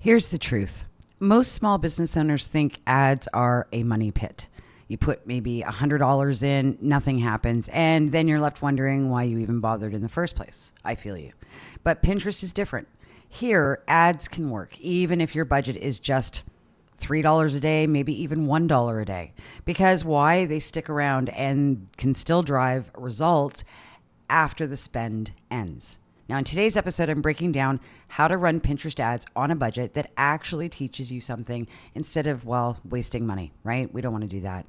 Here's the truth. Most small business owners think ads are a money pit. You put maybe $100 in, nothing happens, and then you're left wondering why you even bothered in the first place. I feel you. But Pinterest is different. Here, ads can work, even if your budget is just $3 a day, maybe even $1 a day. Because why? They stick around and can still drive results after the spend ends. Now, in today's episode, I'm breaking down how to run Pinterest ads on a budget that actually teaches you something instead of, wasting money, right? We don't want to do that.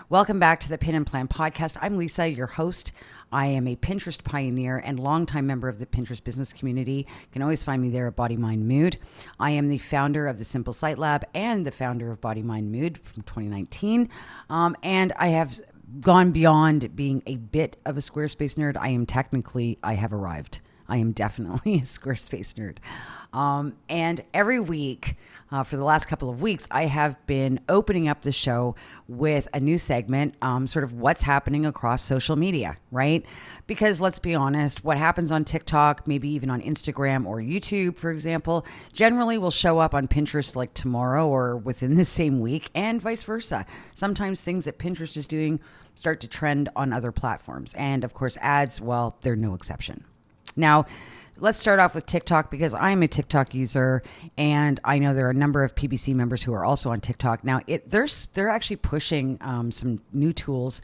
Welcome back to the Pin and Plan podcast. I'm Lisa, your host. I am a Pinterest pioneer and longtime member of the Pinterest business community. You can always find me there at Body, Mind, Mood. I am the founder of the Simple Site Lab and the founder of Body, Mind, Mood from 2019. And I have gone beyond being a bit of a Squarespace nerd. I have arrived. I am definitely a Squarespace nerd. And every week, for the last couple of weeks, I have been opening up the show with a new segment, sort of what's happening across social media, right? Because let's be honest, what happens on TikTok, maybe even on Instagram or YouTube, for example, generally will show up on Pinterest like tomorrow or within the same week, and vice versa. Sometimes things that Pinterest is doing start to trend on other platforms. And of course, ads, they're no exception. Now, let's start off with TikTok because I'm a TikTok user, and I know there are a number of PBC members who are also on TikTok. Now, they're actually pushing some new tools,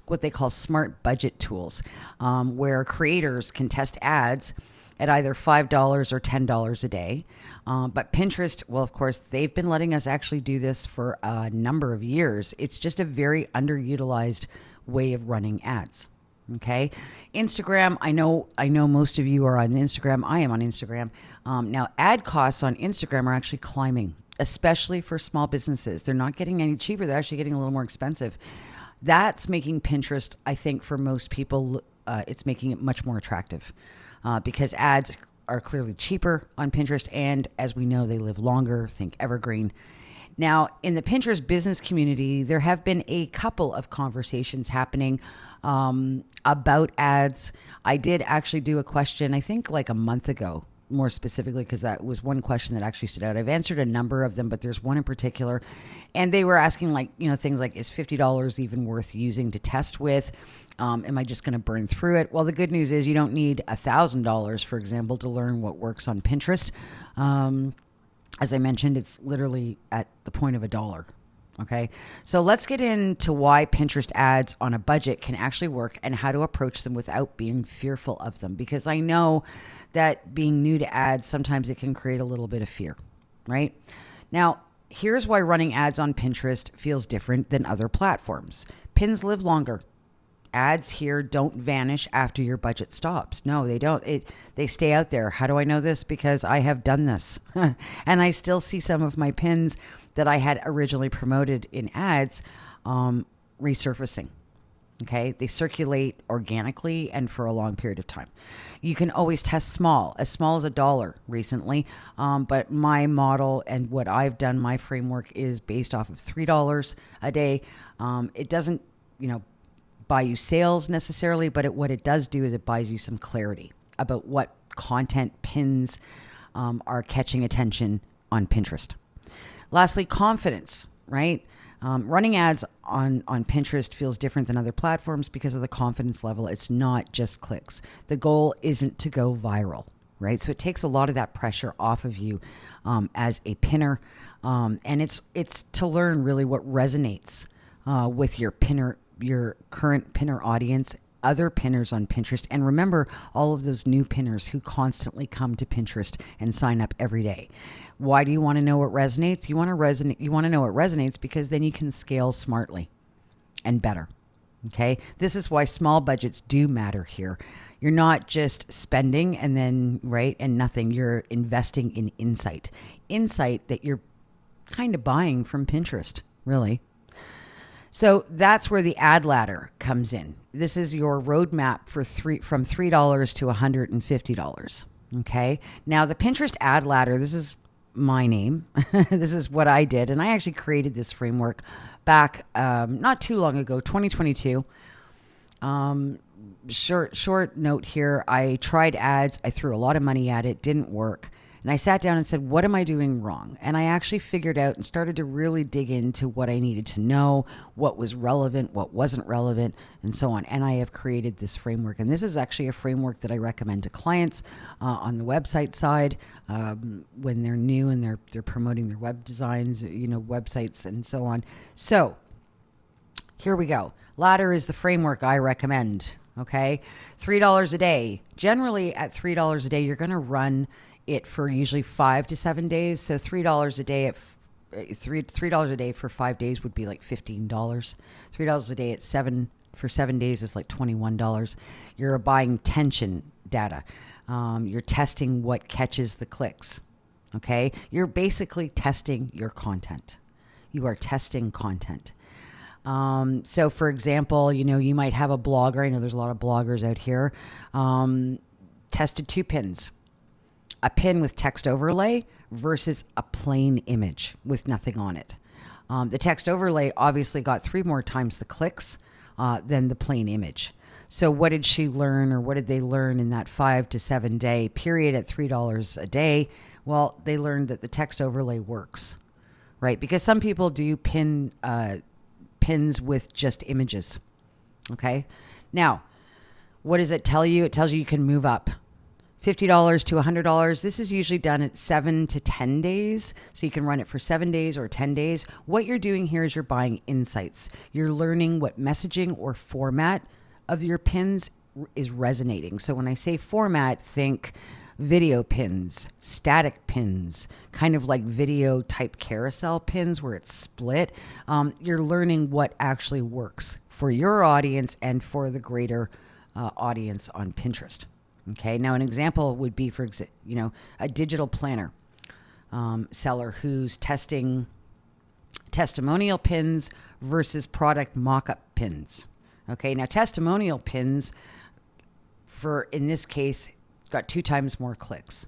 what they call smart budget tools, where creators can test ads at either $5 or $10 a day. But Pinterest, of course, they've been letting us actually do this for a number of years. It's just a very underutilized way of running ads. Okay. Instagram. I know most of you are on Instagram. I am on Instagram. Now ad costs on Instagram are actually climbing, especially for small businesses. They're not getting any cheaper. They're actually getting a little more expensive. That's making Pinterest, I think for most people, it's making it much more attractive because ads are clearly cheaper on Pinterest. And as we know, they live longer. Think evergreen. Now, in the Pinterest business community, there have been a couple of conversations happening about ads. I did actually do a question, I think like a month ago, more specifically, because that was one question that actually stood out. I've answered a number of them, but there's one in particular. And they were asking things like, is $50 even worth using to test with? Am I just going to burn through it? Well, the good news is you don't need $1,000, for example, to learn what works on Pinterest. As I mentioned, it's literally at the point of $1. Okay, so let's get into why Pinterest ads on a budget can actually work and how to approach them without being fearful of them. Because I know that being new to ads, sometimes it can create a little bit of fear, right? Now, here's why running ads on Pinterest feels different than other platforms. Pins live longer. Ads here don't vanish after your budget stops. No, they don't. They stay out there. How do I know this? Because I have done this. And I still see some of my pins that I had originally promoted in ads resurfacing. Okay. They circulate organically and for a long period of time. You can always test small as $1 recently. But my model and what I've done, my framework is based off of $3 a day. It doesn't, buy you sales necessarily, but what it does do is it buys you some clarity about what content pins are catching attention on Pinterest. Lastly, confidence, right? Running ads on Pinterest feels different than other platforms because of the confidence level. It's not just clicks. The goal isn't to go viral, right? So it takes a lot of that pressure off of you as a pinner. And it's to learn really what resonates with your current pinner audience, other pinners on Pinterest, and remember all of those new pinners who constantly come to Pinterest and sign up every day. Why do you want to know what resonates? You want to know what resonates because then you can scale smartly and better. Okay? This is why small budgets do matter here. You're not just spending and then, right, and nothing. You're investing in insight that you're kind of buying from Pinterest, really. So that's where the ad ladder comes in. This is your roadmap from $3 to $150. Okay. Now the Pinterest ad ladder, this is my name. This is what I did. And I actually created this framework back not too long ago, 2022. Short note here. I tried ads. I threw a lot of money at it. Didn't work. And I sat down and said, what am I doing wrong? And I actually figured out and started to really dig into what I needed to know, what was relevant, what wasn't relevant, and so on. And I have created this framework. And this is actually a framework that I recommend to clients on the website side when they're new and they're promoting their web designs, websites and so on. So here we go. Ladder is the framework I recommend. Okay, $3 a day. Generally, at $3 a day, you're going to run it for usually 5 to 7 days. So $3 a day at $3 a day for 5 days would be like $15. $3 a day at 7 days is like $21. You're buying tension data. You're testing what catches the clicks. Okay, you're basically testing your content. You are testing content. So for example, you might have a blogger. I know there's a lot of bloggers out here. Tested 2 pins. A pin with text overlay versus a plain image with nothing on it. The text overlay obviously got 3 more times the clicks than the plain image. So what did she learn, or what did they learn in that 5 to 7 day period at $3 a day? Well, they learned that the text overlay works, right? Because some people do pins with just images. Okay. Now, what does it tell you? It tells you can move up $50 to $100. This is usually done at 7 to 10 days. So you can run it for 7 days or 10 days. What you're doing here is you're buying insights. You're learning what messaging or format of your pins is resonating. So when I say format, think video pins, static pins, kind of like video type carousel pins where it's split. You're learning what actually works for your audience and for the greater audience on Pinterest. Okay, now an example would be, a digital planner seller who's testing testimonial pins versus product mock-up pins. Okay, now testimonial pins, in this case, got 2 times more clicks,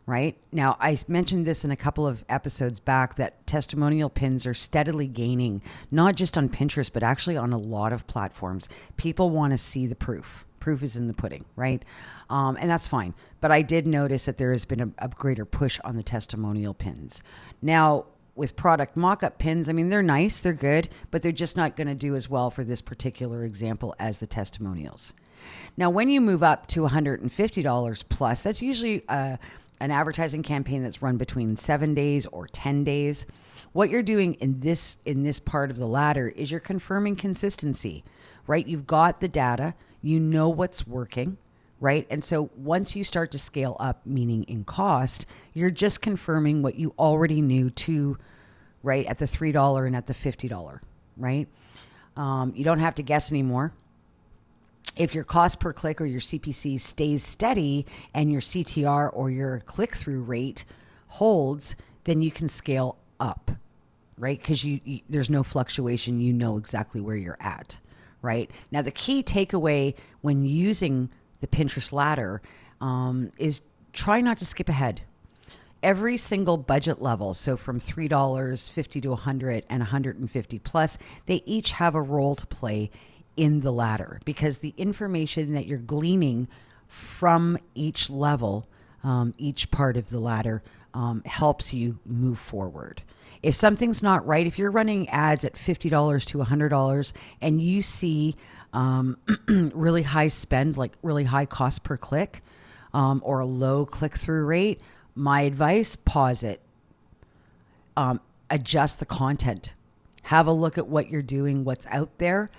right? Now, I mentioned this in a couple of episodes back that testimonial pins are steadily gaining, not just on Pinterest, but actually on a lot of platforms. People want to see the proof. Proof is in the pudding, right? And that's fine. But I did notice that there has been a greater push on the testimonial pins. Now, with product mock-up pins, I mean, they're nice, they're good, but they're just not going to do as well for this particular example as the testimonials. Now, when you move up to $150 plus, that's usually an advertising campaign that's run between 7 days or 10 days. What you're doing in this part of the ladder is you're confirming consistency, right? You've got the data, you know what's working, right? And so once you start to scale up, meaning in cost, you're just confirming what you already knew right, at the $3 and at the $50, right? You don't have to guess anymore. If your cost per click or your CPC stays steady and your CTR or your click-through rate holds, then you can scale up, right? Because there's no fluctuation. You know exactly where you're at, right? Now, the key takeaway when using the Pinterest ladder is try not to skip ahead. Every single budget level, so from $3, $50 to $100, and $150 plus, they each have a role to play in the ladder, because the information that you're gleaning from each level, each part of the ladder, helps you move forward. If something's not right, if you're running ads at $50 to $100 and you see really high spend, like really high cost per click, or a low click-through rate, my advice, pause it. Adjust the content. Have a look at what you're doing, what's out there.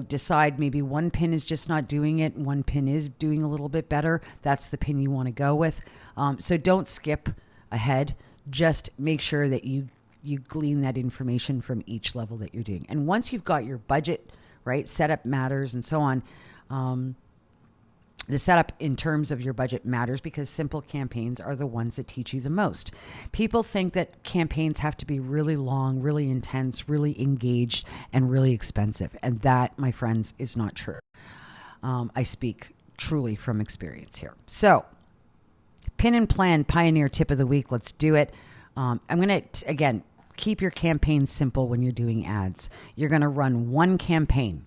Decide maybe one pin is just not doing it, one pin is doing a little bit better. That's the pin you want to go with. So don't skip ahead. Just make sure that you glean that information from each level that you're doing. And once you've got your budget, right, setup matters and so on. The setup in terms of your budget matters because simple campaigns are the ones that teach you the most. People think that campaigns have to be really long, really intense, really engaged, and really expensive. And that, my friends, is not true. I speak truly from experience here. So, Pin and Plan Pioneer Tip of the Week. Let's do it. I'm going to, again, keep your campaign simple when you're doing ads. You're going to run one campaign.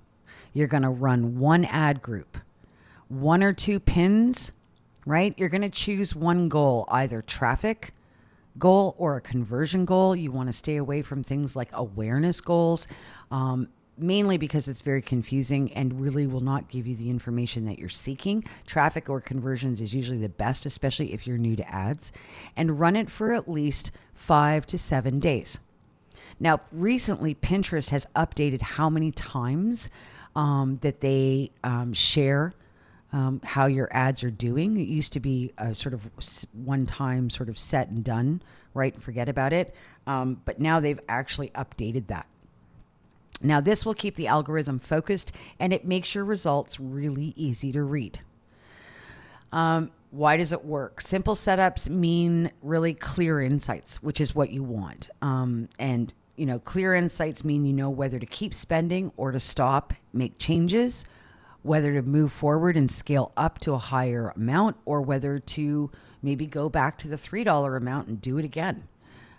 You're going to run one ad group. 1 or 2 pins, right? You're going to choose one goal, either traffic goal or a conversion goal. You want to stay away from things like awareness goals, mainly because it's very confusing and really will not give you the information that you're seeking. Traffic or conversions is usually the best, especially if you're new to ads, and run it for at least 5 to 7 days. Now, recently, Pinterest has updated how many times that they share how your ads are doing. It used to be a sort of one time sort of set and done, right? Forget about it. But now they've actually updated that. Now, this will keep the algorithm focused and it makes your results really easy to read. Why does it work? Simple setups mean really clear insights, which is what you want. And clear insights mean you know whether to keep spending or to stop, make changes, whether to move forward and scale up to a higher amount, or whether to maybe go back to the $3 amount and do it again.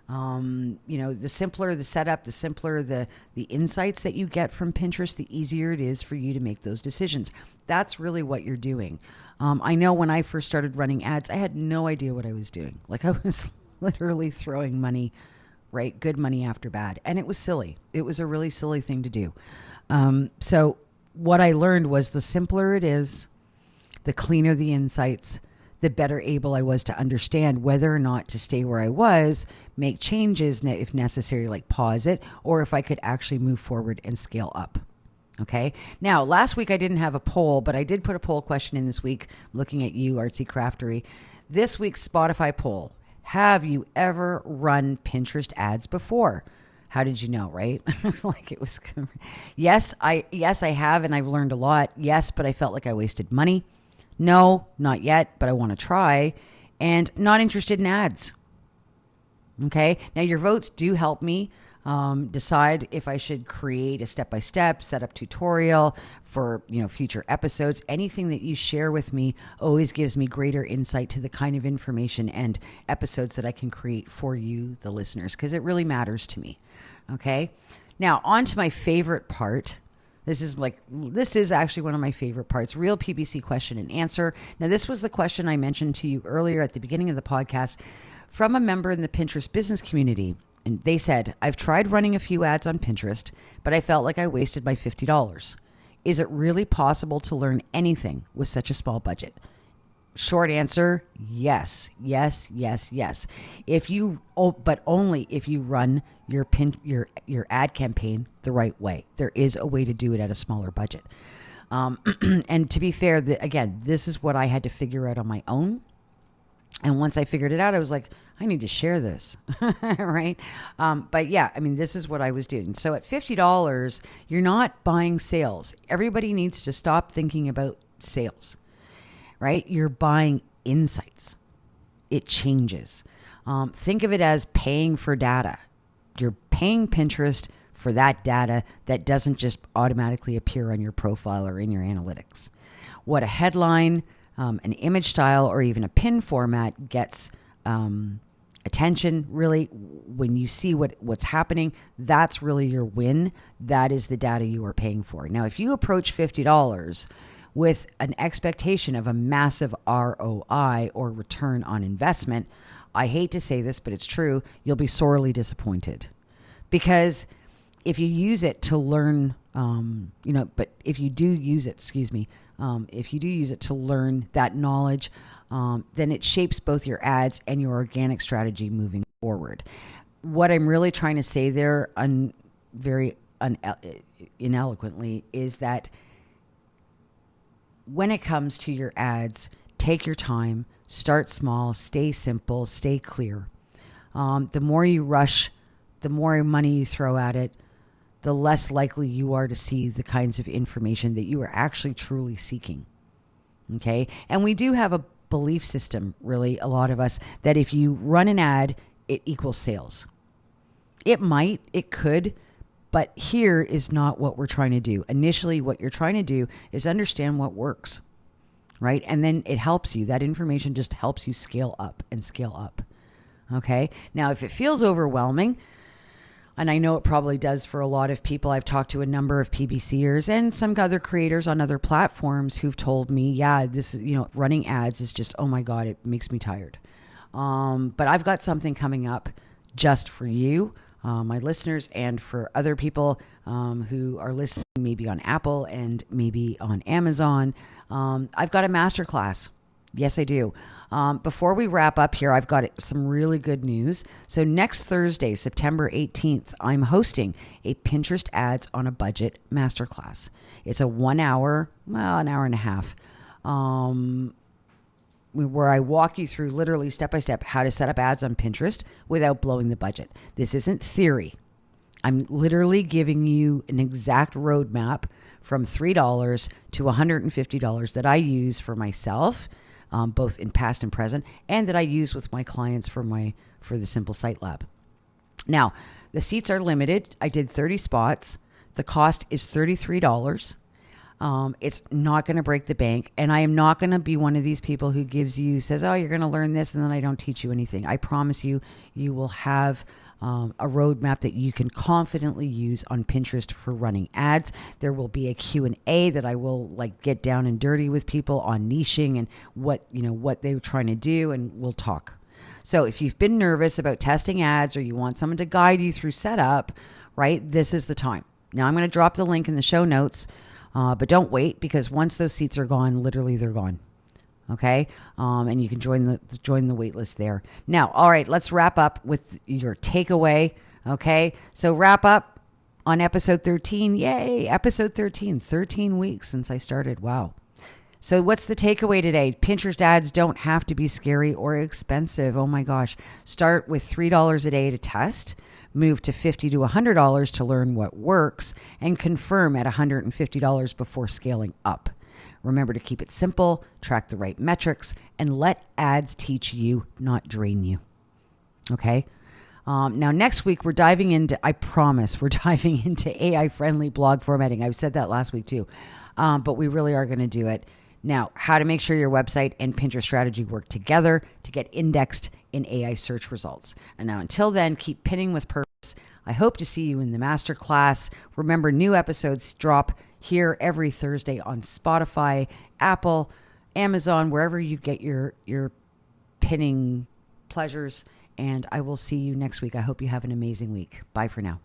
The simpler the setup, the simpler the insights that you get from Pinterest, the easier it is for you to make those decisions. That's really what you're doing. I know when I first started running ads, I had no idea what I was doing. Like I was literally throwing money, right? Good money after bad. And it was silly. It was a really silly thing to do. So what I learned was the simpler it is, the cleaner the insights, the better able I was to understand whether or not to stay where I was, make changes if necessary, like pause it, or if I could actually move forward and scale up. Okay. Now, last week I didn't have a poll, but I did put a poll question in this week, looking at you, Artsy Craftery. This week's Spotify poll: have you ever run Pinterest ads before? How did you know, right? Like it was, yes, I have, and I've learned a lot. Yes, but I felt like I wasted money. No, not yet, but I want to try, and not interested in ads. Okay. Now your votes do help me decide if I should create a step-by-step setup tutorial for, future episodes. Anything that you share with me always gives me greater insight to the kind of information and episodes that I can create for you, the listeners, because it really matters to me. Okay. Now on to my favorite part. This is actually one of my favorite parts, real PPC question and answer. Now, this was the question I mentioned to you earlier at the beginning of the podcast from a member in the Pinterest business community. And they said, I've tried running a few ads on Pinterest, but I felt like I wasted my $50. Is it really possible to learn anything with such a small budget? Short answer, yes. But only if you run your ad campaign the right way. There is a way to do it at a smaller budget. And to be fair, again, this is what I had to figure out on my own. And once I figured it out, I was like, I need to share this, right? But yeah, this is what I was doing. So at $50, you're not buying sales. Everybody needs to stop thinking about sales, right? You're buying insights. It changes. Think of it as paying for data. You're paying Pinterest for that data that doesn't just automatically appear on your profile or in your analytics. What a headline, an image style, or even a pin format gets attention, really, when you see what's happening, that's really your win. That is the data you are paying for. Now, if you approach $50 with an expectation of a massive ROI or return on investment, I hate to say this, but it's true, you'll be sorely disappointed. Because if you use it to learn, if you do use it to learn that knowledge, then it shapes both your ads and your organic strategy moving forward. What I'm really trying to say there very ineloquently is that when it comes to your ads, take your time, start small, stay simple, stay clear. The more you rush, the more money you throw at it, the less likely you are to see the kinds of information that you are actually truly seeking. Okay? And we do have a belief system, really, a lot of us, that if you run an ad, it equals sales. It might, it could, but here is not what we're trying to do. Initially, what you're trying to do is understand what works, right? And then it helps you. That information just helps you scale up and scale up. Okay? Now, if it feels overwhelming, And I know it probably does for a lot of people. I've talked to a number of PBCers and some other creators on other platforms who've told me, yeah, this, running ads is just, oh my God, it makes me tired. But I've got something coming up just for you, my listeners, and for other people who are listening, maybe on Apple and maybe on Amazon. I've got a masterclass. Yes, I do. Before we wrap up here, I've got some really good news. So next Thursday, September 18th, I'm hosting a Pinterest Ads on a Budget masterclass. It's a 1 hour, an hour and a half, where I walk you through literally step by step how to set up ads on Pinterest without blowing the budget. This isn't theory. I'm literally giving you an exact roadmap from $3 to $150 that I use for myself, both in past and present, and that I use with my clients for the Simple Site Lab. Now, the seats are limited. I did 30 spots. The cost is $33. It's not going to break the bank, and I am not going to be one of these people who says, oh, you're going to learn this, and then I don't teach you anything. I promise you, you will have a roadmap that you can confidently use on Pinterest for running ads. There will be a Q&A that I will get down and dirty with people on niching and what they're trying to do, and we'll talk. So if you've been nervous about testing ads or you want someone to guide you through setup, right, this is the time. Now I'm going to drop the link in the show notes, but don't wait, because once those seats are gone, literally they're gone. Okay. And you can join the wait list there. Now, all right, let's wrap up with your takeaway. Okay. So wrap up on episode 13. Yay. Episode 13, 13 weeks since I started. Wow. So what's the takeaway today? Pinterest ads don't have to be scary or expensive. Oh my gosh. Start with $3 a day to test, move to $50 to $100 to learn what works, and confirm at $150 before scaling up. Remember to keep it simple, track the right metrics, and let ads teach you, not drain you. Okay? Now, next week, we're diving into AI-friendly blog formatting. I said that last week too, but we really are going to do it. Now, how to make sure your website and Pinterest strategy work together to get indexed in AI search results. And now, until then, keep pinning with purpose. I hope to see you in the masterclass. Remember, new episodes drop here every Thursday on Spotify, Apple, Amazon, wherever you get your pinning pleasures. And I will see you next week. I hope you have an amazing week. Bye for now.